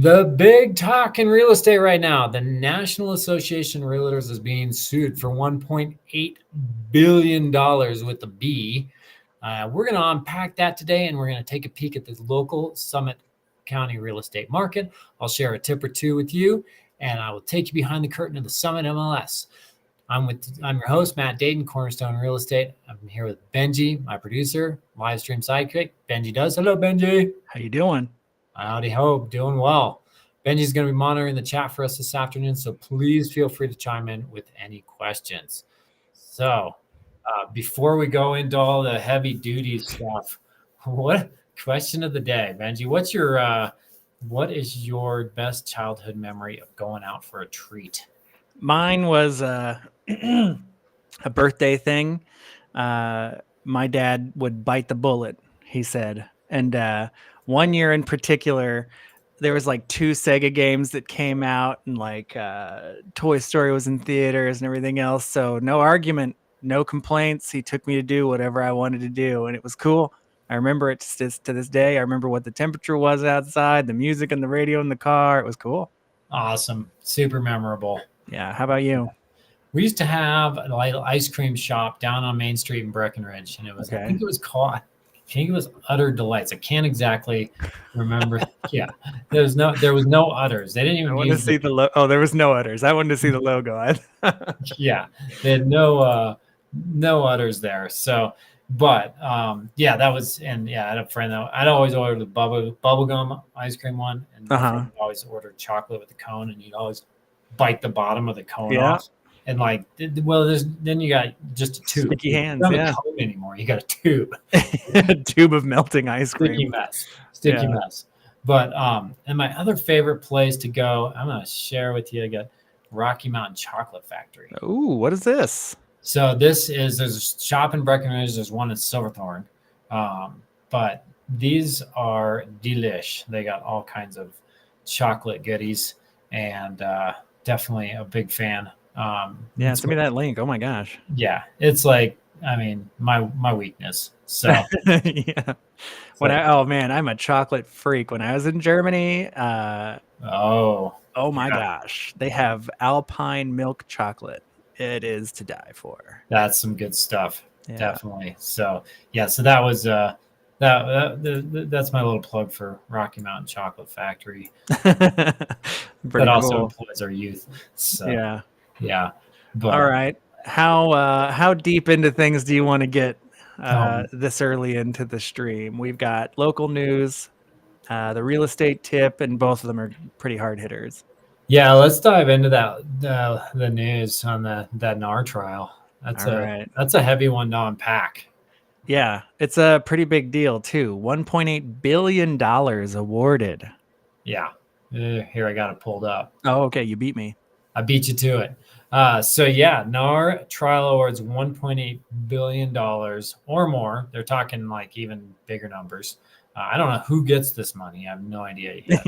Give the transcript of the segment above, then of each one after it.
The big talk in real estate right now, the National Association of Realtors is being sued for $1.8 billion with a B. We're going to unpack that today, and we're going to take a peek at the local Summit County real estate market. I'll share a tip or two with you, and I will take you behind the curtain of the Summit MLS. I'm your host, Matt Dayton, Cornerstone Real Estate. I'm here with Benji, my producer, live stream sidekick. Benji does. Hello, Benji. How you doing? Howdy ho, doing well. Benji's going to be monitoring the chat for us this afternoon, so please feel free to chime in with any questions. So before we go into all the heavy duty stuff, what question of the day, Benji? What is your best childhood memory of going out for a treat? Mine was a birthday thing. My dad would bite the bullet, he said. And one year in particular, there was like 2 Sega games that came out, and like Toy Story was in theaters and everything else. So no argument, no complaints. He took me to do whatever I wanted to do, and it was cool. I remember it to this day. I remember what the temperature was outside, the music and the radio in the car. It was cool. Awesome. Super memorable. Yeah. How about you? We used to have a little ice cream shop down on Main Street in Breckenridge, and it was, Okay. I think it was Utter Delights. I can't exactly remember. Yeah, there was no udders. They didn't even. I wanted to see the logo. Oh, there was no udders. I wanted to see the logo. Yeah, they had no udders there. So, but yeah, that was, and yeah, I had a friend that I'd always order the bubblegum ice cream one, and I'd always order chocolate with the cone, and you'd always bite the bottom of the cone off. And like, well, then you got just a tube. Sticky hands. You don't have a cone anymore. You got a tube. A tube of melting ice cream. Sticky mess. But and my other favorite place to go, I'm gonna share with you. I got Rocky Mountain Chocolate Factory. Ooh, what is this? So there's a shop in Breckenridge. There's one in Silverthorne. But these are delish. They got all kinds of chocolate goodies, and definitely a big fan. Send me that link. Oh my gosh. Yeah, it's like, I mean, my weakness. So yeah. I'm a chocolate freak. When I was in Germany, oh my gosh, they have Alpine milk chocolate. It is to die for. That's some good stuff. Yeah. Definitely. So yeah, so that was that's my little plug for Rocky Mountain Chocolate Factory. That also employs our youth. So yeah. But, all right. How deep into things do you want to get this early into the stream? We've got local news, the real estate tip, and both of them are pretty hard hitters. Yeah, let's dive into that the news on that NAR trial. That's a heavy one to unpack. Yeah, it's a pretty big deal too. $1.8 billion awarded. Yeah. Here, I got it pulled up. Oh, okay. You beat me. I beat you to it. So yeah, NAR trial awards $1.8 billion or more. They're talking like even bigger numbers. I don't know who gets this money. I have no idea yet.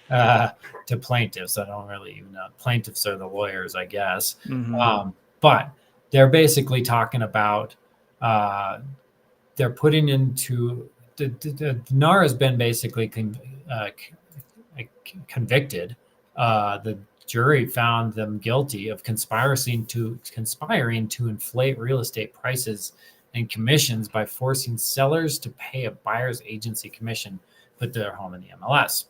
Yeah. To plaintiffs. I don't really even know. Plaintiffs are the lawyers, I guess. Mm-hmm. But they're basically talking about they're putting into the NAR has been basically convicted. The jury found them guilty of conspiring to inflate real estate prices and commissions by forcing sellers to pay a buyer's agency commission to put their home in the MLS.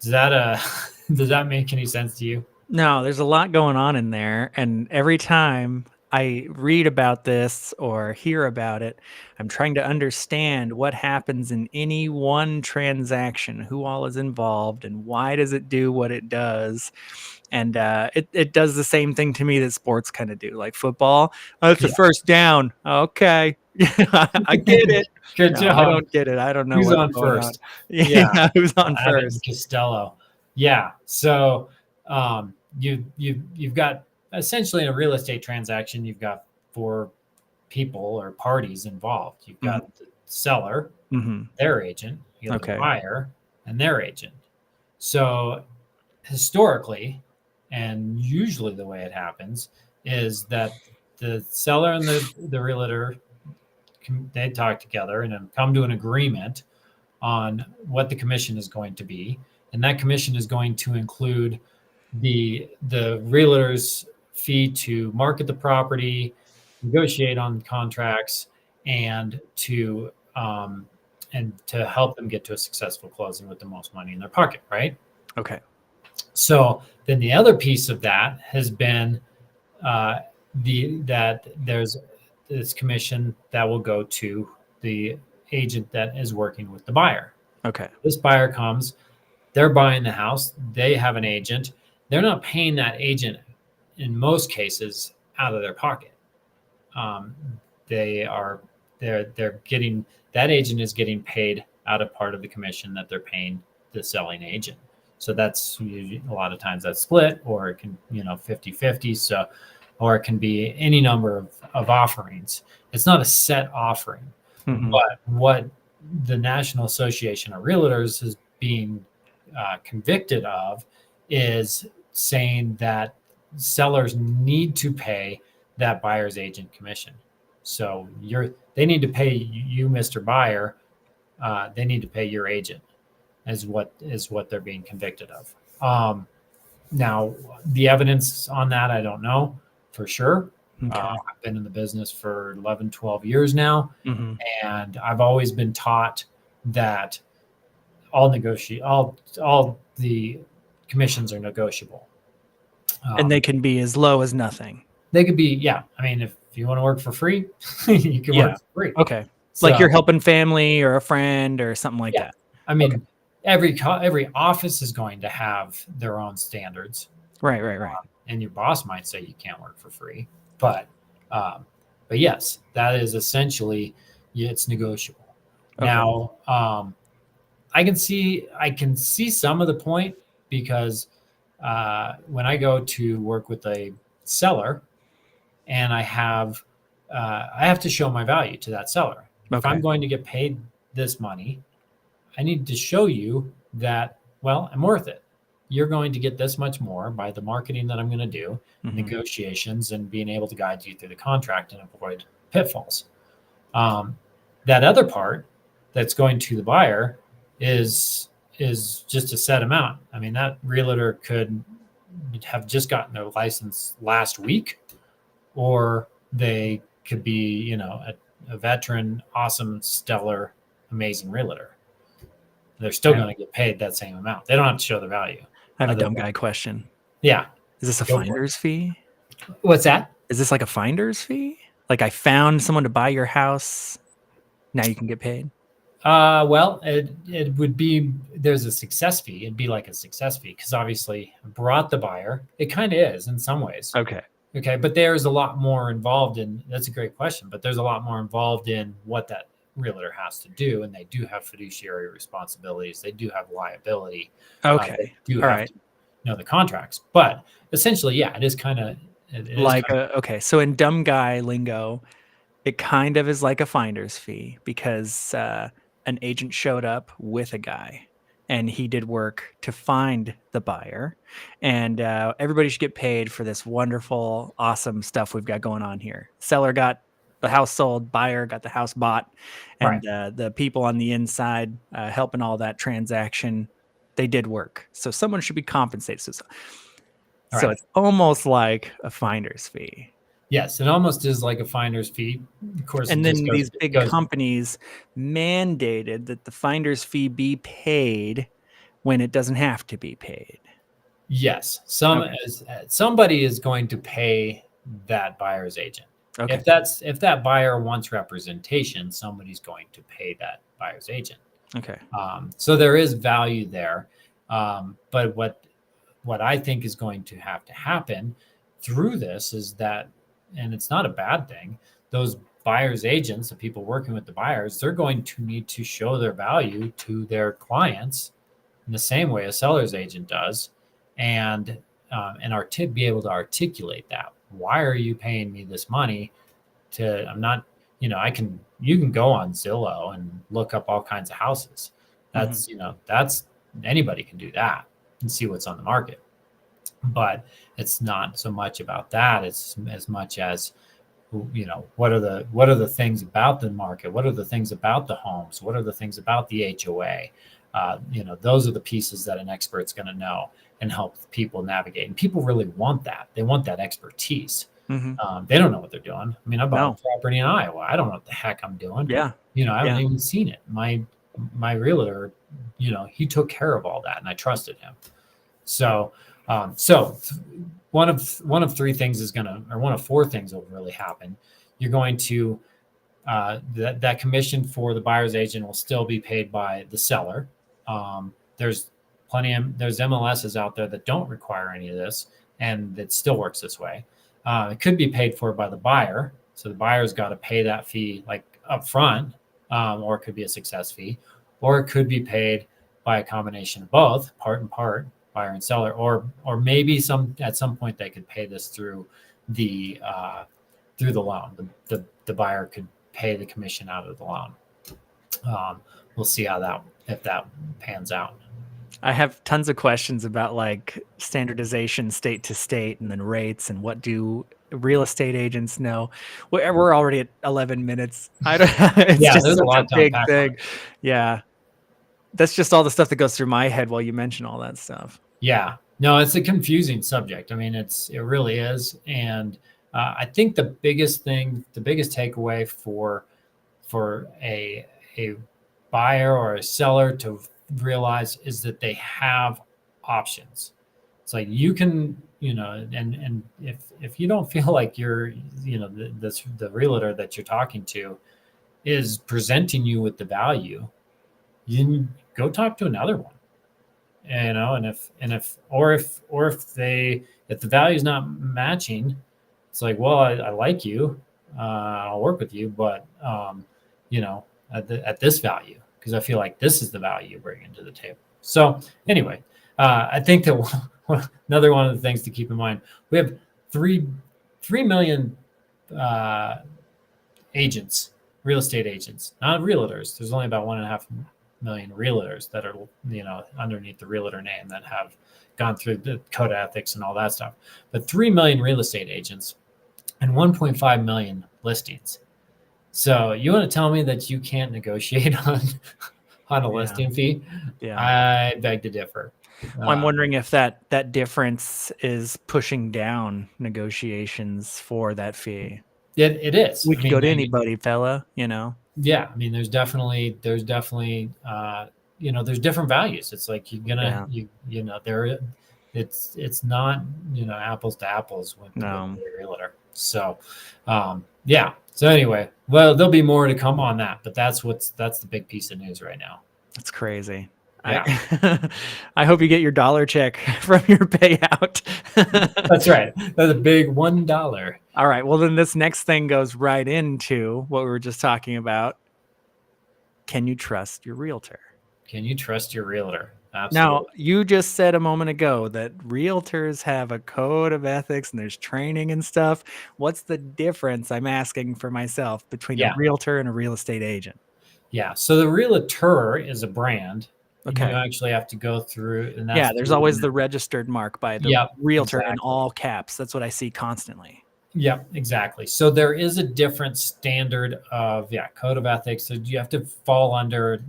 Does that make any sense to you? No, there's a lot going on in there, and every time I read about this or hear about it, I'm trying to understand what happens in any one transaction, who all is involved, and why does it do what it does. And it does the same thing to me that sports kind of do, like football. Oh, it's a first down. Okay. I get it. Good job. I don't get it. I don't know who's on first. Yeah. Who's on first? Costello. Yeah. So you've got essentially in a real estate transaction, you've got 4 people or parties involved. You've got the seller, their agent, you have the buyer, and their agent. So historically, and usually the way it happens, is that the seller and the realtor, they talk together and then come to an agreement on what the commission is going to be, and that commission is going to include the realtor's fee to market the property, negotiate on contracts, and to help them get to a successful closing with the most money in their pocket, right? Okay. So then the other piece of that has been that there's this commission that will go to the agent that is working with the buyer. Okay. This buyer comes, they're buying the house, they have an agent. They're not paying that agent in most cases out of their pocket. They're getting, that agent is getting paid out of part of the commission that they're paying the selling agent. So that's a lot of times that's split, or it can, 50-50. So, or it can be any number of offerings. It's not a set offering. But what the National Association of Realtors is being convicted of is saying that sellers need to pay that buyer's agent commission. So they need to pay you, Mr. Buyer. They need to pay your agent, is what they're being convicted of. Now, the evidence on that, I don't know for sure. Okay. I've been in the business for 11, 12 years now, and I've always been taught that all the commissions are negotiable. And they can be as low as nothing. They could be, yeah. I mean, if you want to work for free, you can work for free. Okay. Like you're helping family or a friend or something like that. I mean, every office is going to have their own standards. Right. And your boss might say you can't work for free, but yes, that is essentially, it's negotiable. Okay. Now, I can see some of the point, because when I go to work with a seller, and I have to show my value to that seller. Okay. If I'm going to get paid this money, I need to show you that, well, I'm worth it. You're going to get this much more by the marketing that I'm going to do, negotiations, and being able to guide you through the contract and avoid pitfalls. That other part that's going to the buyer is just a set amount. I mean, that realtor could have just gotten their license last week, or they could be, a veteran, awesome, stellar, amazing realtor. They're still going to get paid that same amount. They don't have to show the value. I have a dumb guy question. Yeah. Is this a finder's fee? What's that? Is this like a finder's fee? Like, I found someone to buy your house, now you can get paid? Well, it would be, there's a success fee. It'd be like a success fee, because obviously brought the buyer. It kind of is in some ways. Okay. But there's a lot more involved in, that's a great question, but there's a lot more involved in what that realtor has to do. And they do have fiduciary responsibilities. They do have liability. Okay. They do have to know the contracts, but essentially, yeah, it is kind of like, okay. So in dumb guy lingo, it kind of is like a finder's fee, because an agent showed up with a guy and he did work to find the buyer, and everybody should get paid for this wonderful, awesome stuff we've got going on here. Seller got the house sold, buyer got the house bought, and the people on the inside helping all that transaction, they did work. So someone should be compensated. So it's almost like a finder's fee. Yes, it almost is like a finder's fee. Of course, and then these big companies mandated that the finder's fee be paid when it doesn't have to be paid. Yes, somebody is going to pay that buyer's agent. Okay. If that buyer wants representation, somebody's going to pay that buyer's agent. Okay. So there is value there, but what I think is going to happen through this is that, and it's not a bad thing, those buyers agents, the people working with the buyers, they're going to need to show their value to their clients in the same way a seller's agent does, and be able to articulate that. Why are you paying me this money? I'm not, you can go on Zillow and look up all kinds of houses. That's, that's, anybody can do that and see what's on the market. But it's not so much about that. It's as much as what are the things about the market? What are the things about the homes? What are the things about the HOA? Those are the pieces that an expert's going to know and help people navigate. And people really want that. They want that expertise. They don't know what they're doing. I mean, I bought a property in Iowa. I don't know what the heck I'm doing. Yeah. I haven't even seen it. My realtor, he took care of all that, and I trusted him. So, one of three things is one of four things will really happen. You're going to that commission for the buyer's agent will still be paid by the seller. There's MLSs out there that don't require any of this, and it still works this way. It could be paid for by the buyer, so the buyer's got to pay that fee like up front, or it could be a success fee, or it could be paid by a combination of both, part and part, buyer and seller, or maybe at some point they could pay this through the loan. The buyer could pay the commission out of the loan. We'll see if that pans out. I have tons of questions about like standardization state to state and then rates and what do real estate agents know. We're already at 11 minutes. It's just there's such a lot a big thing. Yeah. That's just all the stuff that goes through my head while you mention all that stuff. Yeah, no, it's a confusing subject. I mean, it really is. And I think the biggest takeaway for a buyer or a seller to realize is that they have options. It's like you can, and if you don't feel like you're, the realtor that you're talking to is presenting you with the value, you go talk to another one. And if the value is not matching, it's like, well, I like you, I'll work with you, but at this value, because I feel like this is the value you're bringing to the table. So anyway, I think that another one of the things to keep in mind, we have 3 million agents, real estate agents, not realtors. There's only about 1.5 million realtors that are, underneath the realtor name that have gone through the code of ethics and all that stuff. But 3 million real estate agents and 1.5 million listings. So you want to tell me that you can't negotiate on a listing fee? Yeah. I beg to differ. Well, I'm wondering if that difference is pushing down negotiations for that fee. It is. We could go to anybody, fella, Yeah, I mean, there's definitely there's different values. It's like you're gonna it's not apples to apples with the realtor. So So anyway, well, there'll be more to come on that, but that's the big piece of news right now. That's crazy. Yeah. I hope you get your dollar check from your payout. That's right. That's a big $1. All right. Well, then this next thing goes right into what we were just talking about. Can you trust your realtor? Can you trust your realtor? Absolutely. Now, you just said a moment ago that realtors have a code of ethics and there's training and stuff. What's the difference, I'm asking for myself, between a realtor and a real estate agent? Yeah. So the realtor is a brand. Okay. You actually have to go through. And that's there's always the registered mark by the realtor in all caps. That's what I see constantly. Yeah, exactly. So there is a different standard of code of ethics. So you have to fall under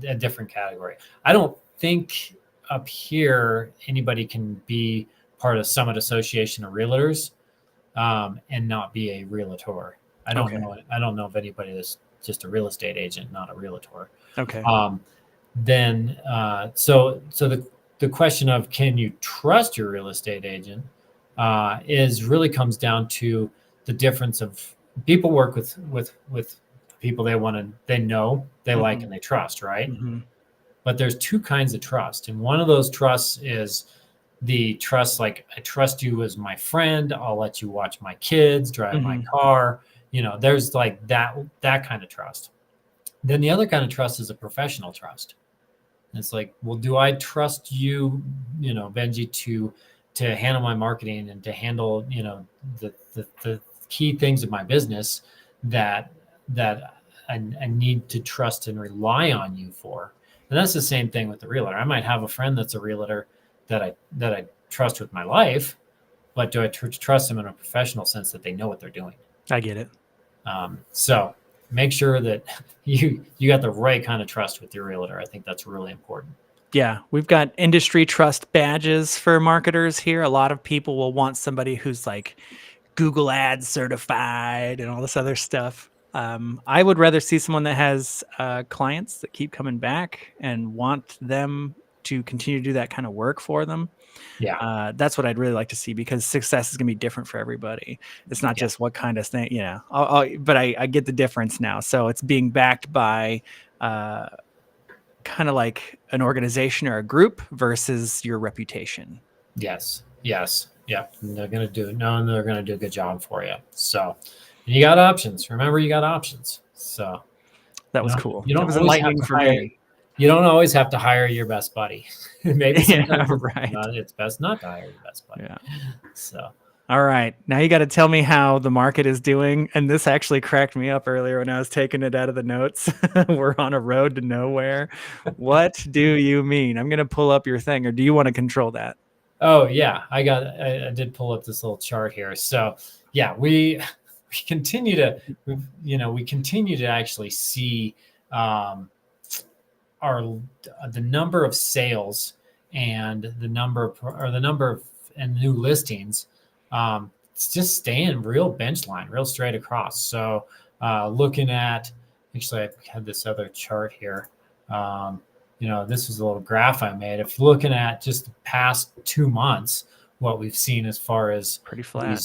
a different category. I don't think up here anybody can be part of Summit Association of Realtors and not be a realtor. I don't know. I don't know of anybody that's just a real estate agent, not a realtor. Okay. So the question of can you trust your real estate agent really comes down to the difference of people work with people they know, they like, and they trust, right? Mm-hmm. But there's two kinds of trust. And one of those trusts is the trust, like, I trust you as my friend. I'll let you watch my kids, drive my car. There's like that kind of trust. Then the other kind of trust is a professional trust. And it's like, well, do I trust you, Benji, to handle my marketing and to handle, the key things of my business that I need to trust and rely on you for. And that's the same thing with the realtor. I might have a friend that's a realtor that I trust with my life, but do I trust them in a professional sense that they know what they're doing? I get it. So make sure that you got the right kind of trust with your realtor. I think that's really important. Yeah, we've got industry trust badges for marketers here. A lot of people will want somebody who's like Google Ads certified and all this other stuff. I would rather see someone that has clients that keep coming back and want them to continue to do that kind of work for them. Yeah. That's what I'd really like to see, because success is going to be different for everybody. It's not just what kind of thing, but I get the difference now. So it's being backed by kind of like an organization or a group versus your reputation. Yes. Yeah. And they're going to do it. No, and they're going to do a good job for you. So you got options. Remember, you got options. So that was cool. You don't it was always enlightening have to for hire, me. You don't always have to hire your best buddy. Maybe sometimes right. it's best not to hire your best buddy. Yeah. So. All right. Now you got to tell me how the market is doing. And this actually cracked me up earlier when I was taking it out of the notes. We're on a road to nowhere. What do you mean? I'm going to pull up your thing, or do you want to control that? Oh yeah, I did pull up this little chart here. So yeah, we continue to, actually see the number of sales and the number of and new listings. It's just staying real bench line, real straight across. So looking at, actually, I had this other chart here. This was a little graph I made. If looking at just the past 2 months, what we've seen as far as pretty flat.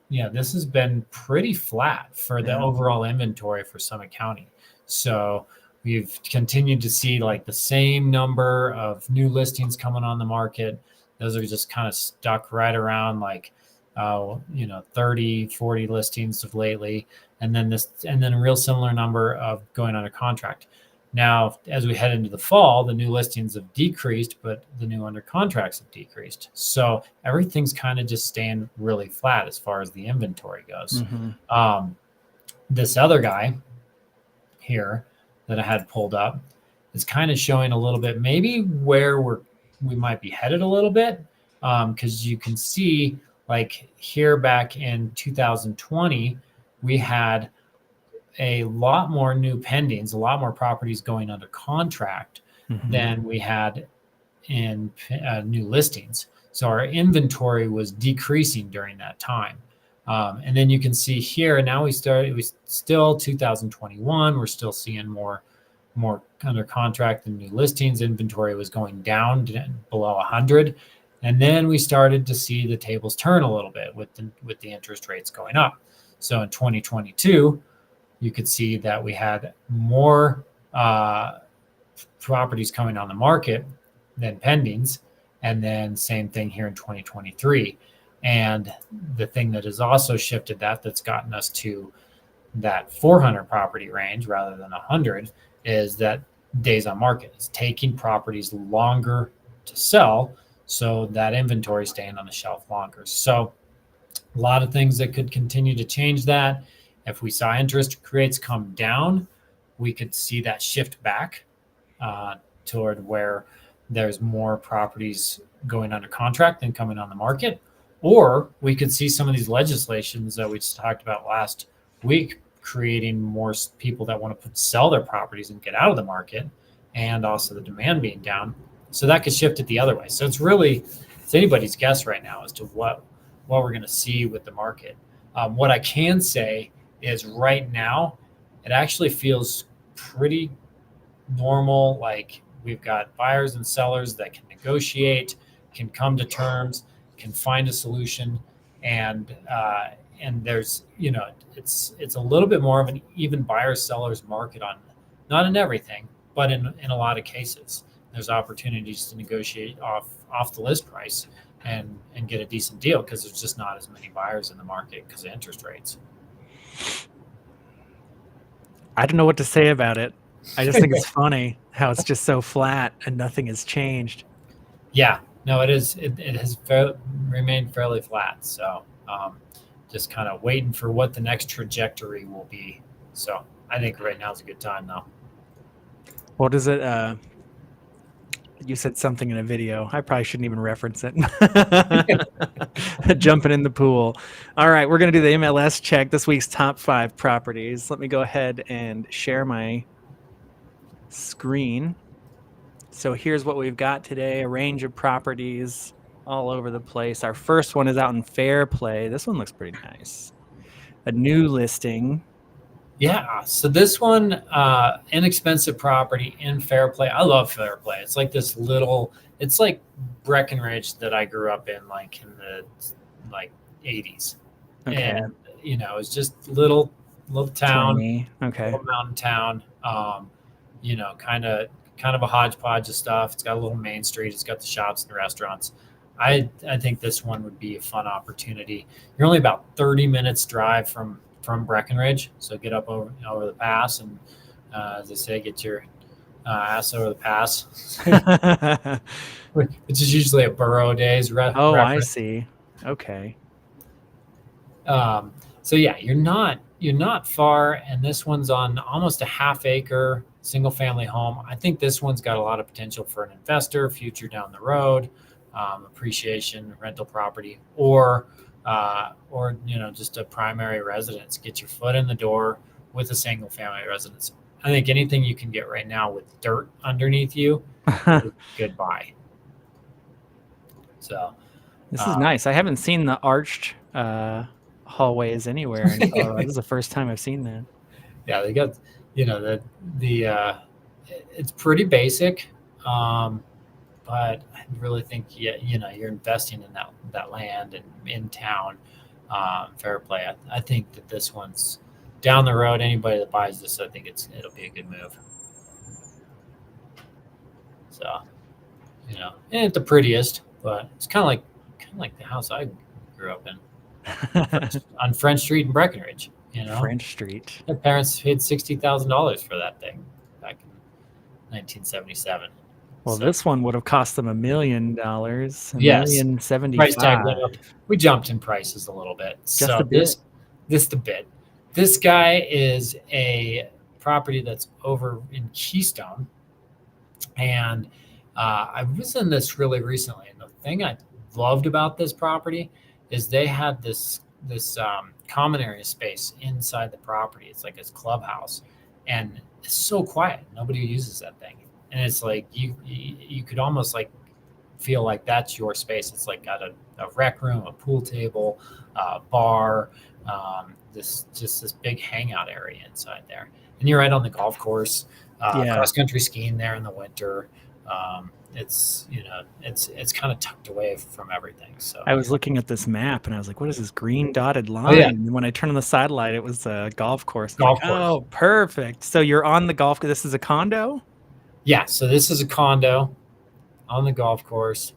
This has been pretty flat for the overall inventory for Summit County. So we've continued to see like the same number of new listings coming on the market. Those are just kind of stuck right around like 30, 40 listings of lately. And then a real similar number of going under contract. Now, as we head into the fall, the new listings have decreased, but the new under contracts have decreased. So everything's kind of just staying really flat as far as the inventory goes. Mm-hmm. This other guy here that I had pulled up is kind of showing a little bit maybe where we might be headed a little bit, because you can see like here back in 2020, we had a lot more new pendings, a lot more properties going under contract than we had in new listings. So our inventory was decreasing during that time. And then you can see here, now we still 2021, we're still seeing more under contract than new listings. Inventory was going down below 100. And then we started to see the tables turn a little bit with the interest rates going up. So in 2022, you could see that we had more properties coming on the market than pendings. And then same thing here in 2023. And the thing that has also shifted that's gotten us to that 400 property range rather than 100 is that days on market. It's taking properties longer to sell, so that inventory is staying on the shelf longer. So a lot of things that could continue to change that. If we saw interest rates come down, we could see that shift back toward where there's more properties going under contract than coming on the market. Or we could see some of these legislations that we just talked about last week creating more people that want to sell their properties and get out of the market, and also the demand being down. So that could shift it the other way. So it's anybody's guess right now as to what we're going to see with the market. What I can say is right now, it actually feels pretty normal. Like we've got buyers and sellers that can negotiate, can come to terms, can find a solution, and there's it's a little bit more of an even buyers sellers market on, not in everything, but in a lot of cases. There's opportunities to negotiate off the list price and get a decent deal because there's just not as many buyers in the market because of interest rates. I don't know what to say about it. I just think it's funny how it's just so flat and nothing has changed. Yeah, no, it is. It has remained fairly flat. So just kind of waiting for what the next trajectory will be. So I think right now is a good time though. What is it? You said something in a video. I probably shouldn't even reference it. Jumping in the pool. All right, we're going to do the MLS check, this week's top 5 properties. Let me go ahead and share my screen. So here's what we've got today, a range of properties all over the place. Our first one is out in Fairplay. This one looks pretty nice. A new listing. Yeah. So this one, inexpensive property in Fairplay. I love Fairplay. It's like this little. It's like Breckenridge that I grew up in, like in the like 80s, Okay. and it's just little town, Tiny. Okay. little mountain town. Kind of a hodgepodge of stuff. It's got a little main street. It's got the shops and the restaurants. I think this one would be a fun opportunity. You're only about 30 minutes drive from Breckenridge, so get up over the pass, and as I say, get your ass over the pass, which is usually a borough days Oh, I reference. see. Okay. So yeah, you're not far, and this one's on almost a half acre single family home. I think this one's got a lot of potential for an investor, future down the road, appreciation, rental property, or just a primary residence. Get your foot in the door with a single family residence. I think anything you can get right now with dirt underneath you is goodbye. So This is nice. I haven't seen the arched hallways anywhere in Colorado. This is the first time I've seen that. Yeah, they got the it's pretty basic, but I really think you're investing in that land and in town. Fair play. I think that this one's down the road. Anybody that buys this, I think it'll be a good move. So, it ain't the prettiest, but it's kind of like the house I grew up in on French Street in Breckenridge. French Street. My parents paid $60,000 for that thing back in 1977. Well, this one would have cost them $1 million. Yes. $1,075,000. Price tag went up. We jumped in prices a little bit. Just a bit. This guy is a property that's over in Keystone, and I was in this really recently. And the thing I loved about this property is they had this common area space inside the property. It's like this clubhouse, and it's so quiet. Nobody uses that thing, and it's like you could almost like feel like that's your space. It's like got a rec room, a pool table, bar, this big hangout area inside there, and you're right on the golf course. Cross country skiing there in the winter. It's kind of tucked away from everything. So I was looking at this map and I was like, what is this green dotted line? Oh, yeah. And when I turned on the satellite, it was a golf course. Oh, perfect. So you're on the golf. This is a condo? Yeah. So this is a condo on the golf course.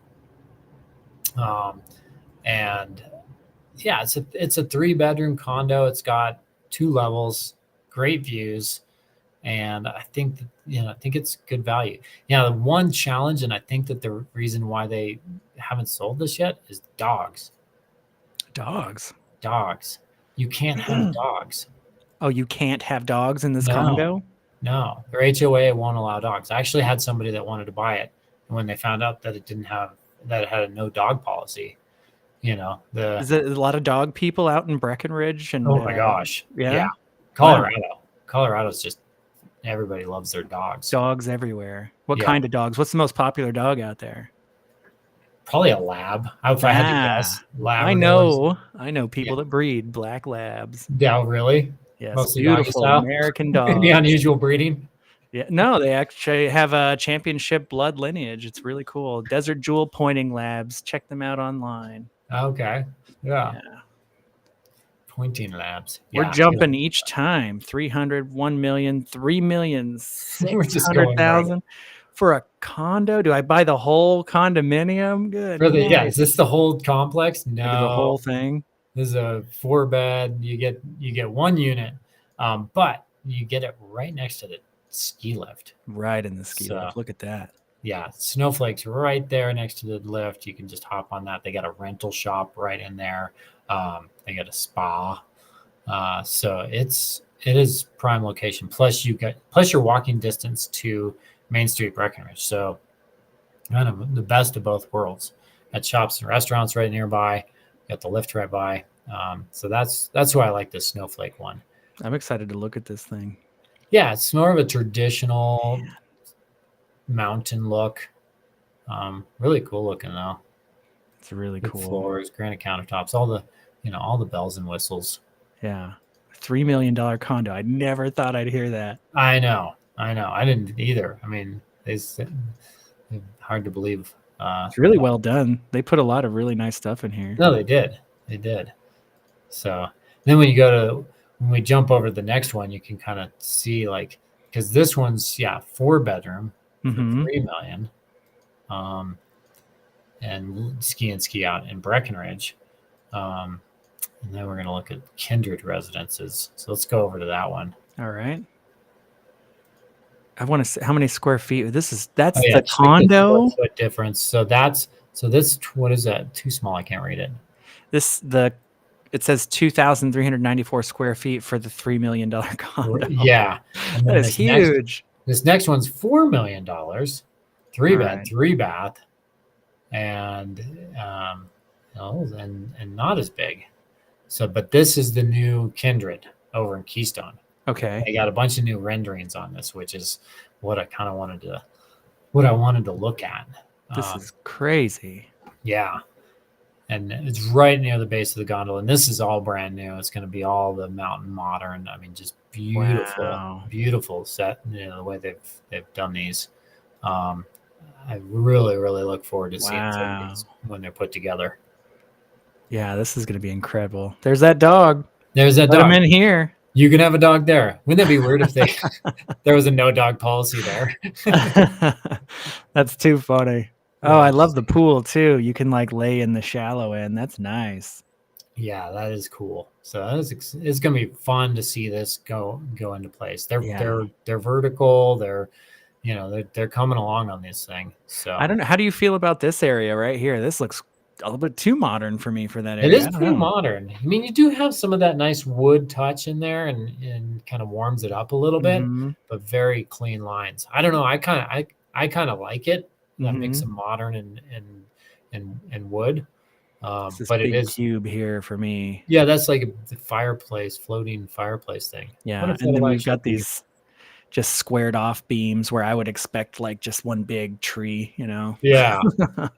And yeah, it's a 3-bedroom condo. It's got 2 levels, great views. And I think it's good value. The one challenge, and I think that the reason why they haven't sold this yet, is dogs. Dogs. You can't have dogs. Oh, you can't have dogs in this condo? No, their HOA won't allow dogs. I actually had somebody that wanted to buy it, and when they found out that it had a no dog policy, is it a lot of dog people out in Breckenridge? And oh my gosh, yeah. Colorado's just. Everybody loves their dogs. Dogs everywhere. What kind of dogs? What's the most popular dog out there? Probably a lab. If I had to guess, Labradors. I know people that breed black labs. Yeah, really? Yes, mostly beautiful American dogs. Maybe unusual breeding. Yeah, no, they actually have a championship blood lineage. It's really cool. Desert Jewel Pointing Labs. Check them out online. Okay. Yeah. Pointing labs. We're jumping each time. 300, 1 million, 3 million, 600,000 for a condo. Do I buy the whole condominium? Good. Really? Yeah. Is this the whole complex? No. The whole thing. This is a 4-bed. You get 1 unit, but you get it right next to the ski lift. Right in the ski lift. Look at that. Yeah, Snowflake's right there next to the lift. You can just hop on that. They got a rental shop right in there. They got a spa. So it is prime location. Plus you're walking distance to Main Street Breckenridge. So kind of the best of both worlds. Got shops and restaurants right nearby. Got the lift right by. So that's why I like this snowflake one. I'm excited to look at this thing. Yeah, it's more of a traditional mountain look. Really cool looking though. It's really Wood cool. floors, granite countertops, all the bells and whistles. Yeah. $3 million condo. I never thought I'd hear that. I know. I didn't either. I mean, it's hard to believe. It's really well done. They put a lot of really nice stuff in here. No, they did. They did. So then when we jump over to the next one, you can kind of see like, because this one's 4-bedroom for Mm-hmm. 3 million, and ski out in Breckenridge. And then we're going to look at Kindred Residences. So let's go over to that one. All right. I want to see how many square feet. That's Check the the condo. square foot difference. So this, what is that? Too small. I can't read it. It says 2,394 square feet for the $3 million condo. Yeah. And then That is huge. This next one's $4 million, 3-bed, right. 3-bath, and and not as big. So, but this is the new Kindred over in Keystone. Okay. They got a bunch of new renderings on this, which is what I kind of wanted to look at. This is crazy. Yeah. And it's right near the base of the gondola. And this is all brand new. It's going to be all the mountain modern. I mean, just beautiful, beautiful set. The way they've done these. I really, really look forward to seeing some of these when they're put together. Yeah, this is going to be incredible. There's that dog. There's that dog. Let him in here. You can have a dog there. Wouldn't that be weird if there was a no dog policy there? That's too funny. Oh, I love the pool too. You can like lay in the shallow end. That's nice. Yeah, that is cool. So it's going to be fun to see this go into place. They're vertical. They're coming along on this thing. So I don't know. How do you feel about this area right here? This looks a little bit too modern for me for that area. It is pretty modern. I mean, you do have some of that nice wood touch in there and kind of warms it up a little bit, but very clean lines. I don't know. I kind of like it. That mix of modern and wood. But it is cube here for me. Yeah, that's like the floating fireplace thing. Yeah, and then we've got these just squared off beams where I would expect like just one big tree, Yeah.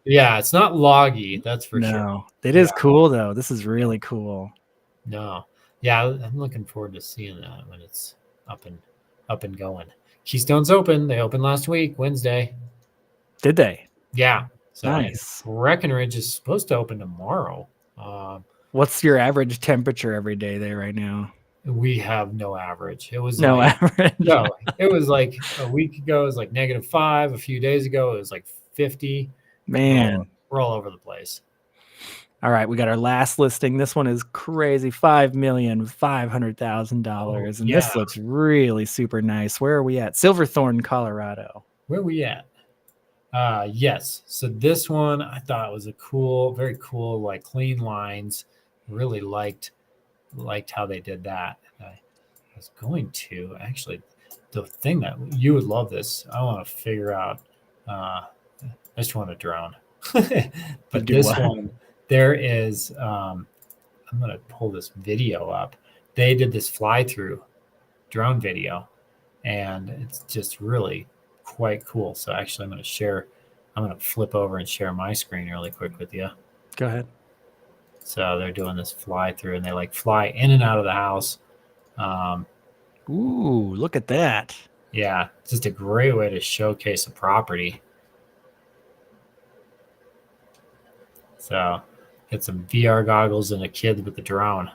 Yeah, it's not loggy, that's for sure. No, it is cool though. This is really cool. No. Yeah, I'm looking forward to seeing that when it's up and going. Keystone's open. They opened last week, Wednesday. Did they? Yeah. So nice. Breckenridge is supposed to open tomorrow. What's your average temperature every day there right now? We have no average. It was average. No, it was like a week ago. It was like -5. A few days ago, it was like 50. Man, we're all over the place. All right, we got our last listing. This one is crazy, $5,500,000, and this looks really super nice. Where are we at? Silverthorne, Colorado. Where are we at? Yes. So this one I thought was very cool, like clean lines. Really liked how they did that. I was going to actually, the thing that you would love this. I want to figure out. I just want a drone, but this one there is. I'm going to pull this video up. They did this fly-through drone video, and it's just really quite cool. So actually, I'm going to flip over and share my screen really quick with you. Go ahead. So they're doing this fly through, and they like fly in and out of the house. Ooh, look at that. Yeah, it's just a great way to showcase a property. So get some VR goggles and a kid with the drone.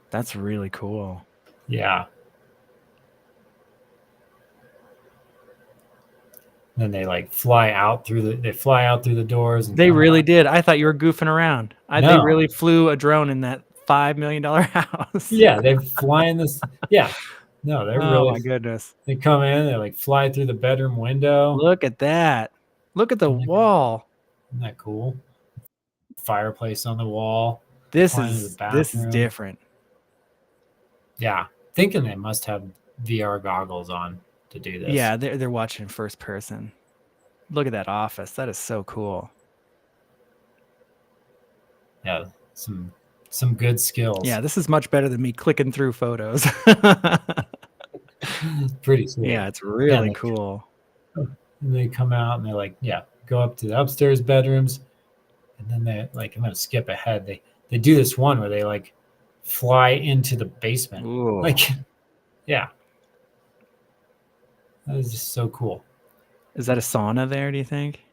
That's really cool. Yeah. Then they like fly out through the doors. And they really did. I thought you were goofing around. They really flew a drone in that $5 million house. Yeah, they fly in this. Yeah. No, they're really. Oh my goodness. They come in, they like fly through the bedroom window. Look at that. Look at the wall. Isn't that cool? Fireplace on the wall. This is different. Yeah. Thinking they must have VR goggles on to do this. Yeah, they're watching first person. Look at that office. That is so cool. Yeah, some good skills. Yeah, this is much better than me clicking through photos. Pretty sweet. Yeah, it's really cool. And they come out and they like, go up to the upstairs bedrooms, and then they like, I'm gonna skip ahead. They do this one where they like fly into the basement. Ooh. Like, yeah. That is just so cool. Is that a sauna there, do you think?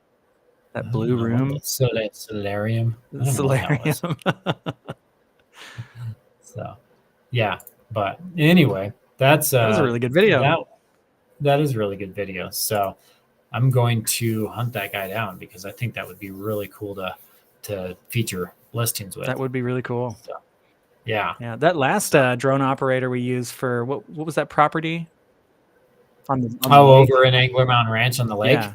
That blue room? Solarium. I don't know what that was. So, yeah. But anyway, that was a really good video. That is a really good video. So I'm going to hunt that guy down because I think that would be really cool to feature listings with. That would be really cool. So, yeah. Yeah. That last drone operator we used for what was that property? On the over in Angler Mountain Ranch on the lake. Yeah.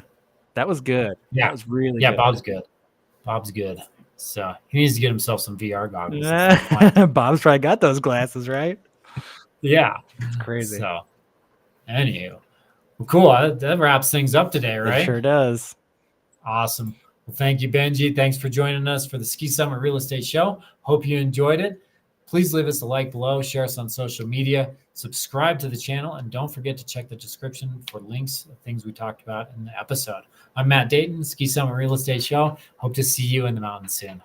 That was good. Yeah. That was really good. Yeah, Bob's good. So he needs to get himself some VR goggles. Bob's probably got those glasses, right? Yeah. It's crazy. So, anywho, well, cool. That wraps things up today, right? It sure does. Awesome. Well, thank you, Benji. Thanks for joining us for the Ski Summit Real Estate Show. Hope you enjoyed it. Please leave us a like below, share us on social media, subscribe to the channel, and don't forget to check the description for links of things we talked about in the episode. I'm Matt Dayton, Ski Summit Real Estate Show. Hope to see you in the mountains soon.